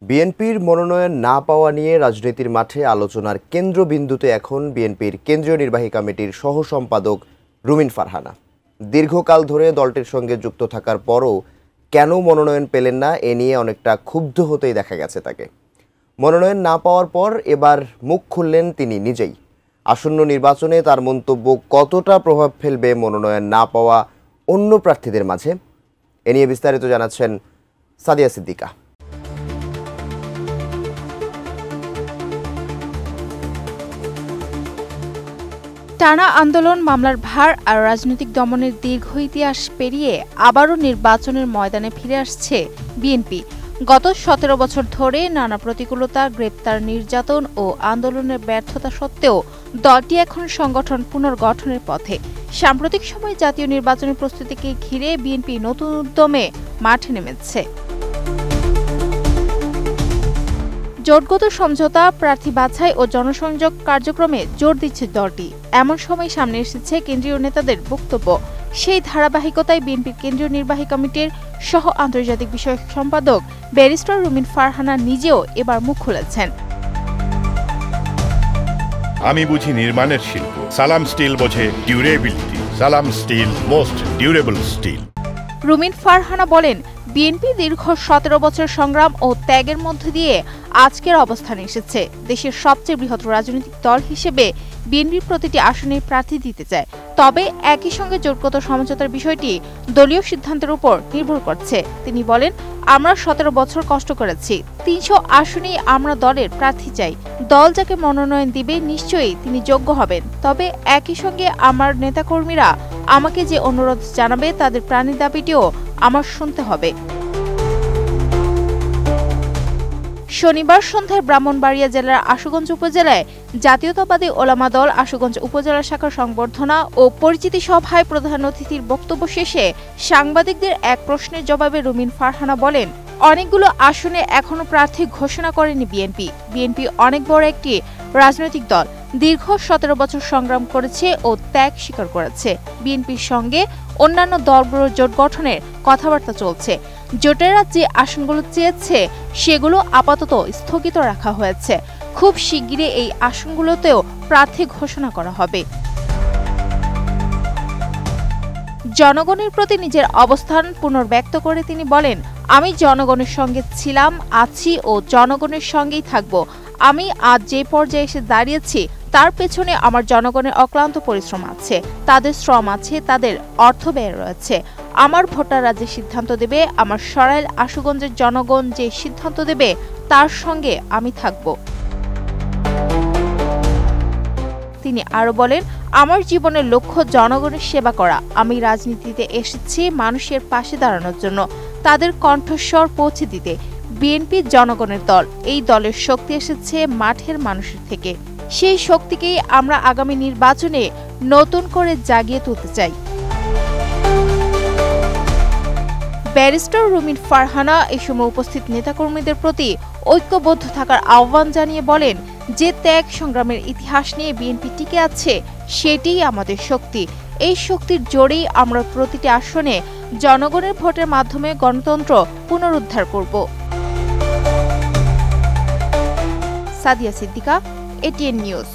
বিএনপির মনোনয়ন না পাওয়া নিয়ে রাজনীতির মাঠে আলোচনার কেন্দ্রবিন্দুতে এখন বিএনপির কেন্দ্রীয় নির্বাহী কমিটির সহ সম্পাদক রুমিন ফারহানা। দীর্ঘকাল ধরে দলটির সঙ্গে যুক্ত থাকার পরও কেন মনোনয়ন পেলেন না এ নিয়ে অনেকটা ক্ষুব্ধ হতেই দেখা গেছে তাকে। মনোনয়ন না পাওয়ার পর এবার মুখ খুললেন তিনি নিজেই। আসন্ন নির্বাচনে তার মন্তব্য কতটা প্রভাব ফেলবে মনোনয়ন না পাওয়া অন্য প্রার্থীদের মাঝে, এ নিয়ে বিস্তারিত জানাচ্ছেন সাদিয়া সিদ্দিকা। টানা আন্দোলন, মামলার ভার আর রাজনৈতিক দমনের দীর্ঘ ইতিহাস পেরিয়ে আবারও নির্বাচনের ময়দানে ফিরে আসছে বিএনপি। গত 17 বছর ধরে নানা প্রতিকূলতা, গ্রেপ্তার, নির্যাতন ও আন্দোলনের ব্যর্থতা সত্ত্বেও দলটি এখন সংগঠন পুনর্গঠনের পথে। সাম্প্রতিক সময়ে জাতীয় নির্বাচনের প্রস্তুতিকে ঘিরে বিএনপি নতুন উদ্যমে মাঠে নেমেছে। জোটগত সমঝোতা, প্রার্থী বাছাই ও জনসংযোগ কার্যক্রমে জোর দিচ্ছে দলটি। এমন সময় সামনে এসেছে কেন্দ্রীয় নেতাদের বক্তব্য। সেই ধারাবাহিকতায় বিএনপির কেন্দ্রীয় নির্বাহী কমিটির সহ আন্তর্জাতিক বিষয়ক সম্পাদক ব্যারিস্টার রুমিন ফারহানা নিজেও এবার মুখ খুলেছেন। আমি বুঝি নির্মাণের শিল্প, সালাম স্টিল বোঝে ডিউরেবিলিটি। সালাম স্টিল, মোস্ট ডিউরেবল স্টিল। রুমিন ফারহানা বলেন, বিএনপি দীর্ঘ 17 বছর সংগ্রাম ও ত্যাগের মধ্য দিয়ে আজকের অবস্থানে এসেছে। দেশের সবচেয়ে বৃহৎ রাজনৈতিক দল হিসেবে বিএনপি প্রতিটি আসনে প্রার্থী দিতে চায়। তবে একই সঙ্গে জোটগত সমঝোতার বিষয়টি দলীয় সিদ্ধান্তের উপর নির্ভর করছে। তিনি বলেন, আমরা 17 বছর কষ্ট করেছি, 300 আসনেই আমরা দলের প্রার্থী চাই। দল যাকে মনোনয়ন দিবে নিশ্চয়ই তিনি যোগ্য হবেন। তবে একই সঙ্গে আমার নেতাকর্মীরা আমাকে যে অনুরোধ জানাবে তাদের প্রাণী দাবিটিও আমার শুনতে হবে। শনিবার সন্ধ্যায় ব্রাহ্মণবাড়িয়া জেলার আশুগঞ্জ উপজেলায় জাতীয়তাবাদী ওলামা দল আশুগঞ্জ উপজেলা শাখার সংবর্ধনা ও পরিচিতি সভায় প্রধান অতিথির বক্তব্য শেষে সাংবাদিকদের এক প্রশ্নের জবাবে রুমিন ফারহানা বলেন, অনেকগুলো আসনে এখনো প্রার্থী ঘোষণা করেনি বিএনপি। বিএনপি অনেক বড় একটি রাজনৈতিক দল, দীর্ঘ 17 বছর সংগ্রাম করেছে ও ত্যাগ স্বীকার করেছে। বিএনপির সঙ্গে অন্যান্য দলগুলোর জোট গঠনের কথাবার্তা চলছে। জোটেরা যে আসনগুলো চেয়েছে সেগুলো আপাতত স্থগিত রাখা হয়েছে। খুব শিগগিরই এই আসনগুলোতেও প্রার্থী ঘোষণা করা হবে। জনগণের প্রতি নিজের অবস্থান পুনর্ব্যক্ত করে তিনি বলেন, আমি জনগণের সঙ্গে ছিলাম, আছি ও জনগণের সঙ্গেই থাকব। আমি আজ যে পর্যায়ে এসে দাঁড়িয়েছি তার পেছনে আমার জনগণের অক্লান্ত পরিশ্রম আছে, তাদের শ্রম আছে, তাদের অর্থ ব্যয় রয়েছে। আমার ভোটাররা যে সিদ্ধান্ত দেবে, আমার সরাইল আশুগঞ্জের জনগণ যে সিদ্ধান্ত দেবে তার সঙ্গে আমি থাকব। তিনি আরো বলেন, আমার জীবনের লক্ষ্য জনগণের সেবা করা। আমি রাজনীতিতে এসেছি মানুষের পাশে দাঁড়ানোর জন্য, তাদের কণ্ঠস্বর পৌঁছে দিতে। বিএনপি জনগণের দল, এই দলের শক্তি এসেছে মাঠের মানুষের থেকে। সেই শক্তিকেই আমরা আগামী নির্বাচনে নতুন করে জাগিয়ে তুলতে চাই। ব্যারিস্টার রুমিন ফারহানা এ সময় উপস্থিত নেতাকর্মীদের প্রতি ঐক্যবদ্ধ থাকার আহ্বান জানিয়ে বলেন, যে ত্যাগ সংগ্রামের ইতিহাস নিয়ে বিএনপি টিকে আছে সেটিই আমাদের শক্তি। এই শক্তির জোরেই আমরা প্রতিটি আসনে জনগণের ভোটের মাধ্যমে গণতন্ত্র পুনরুদ্ধার করব। Sadia Siddika, ATN news.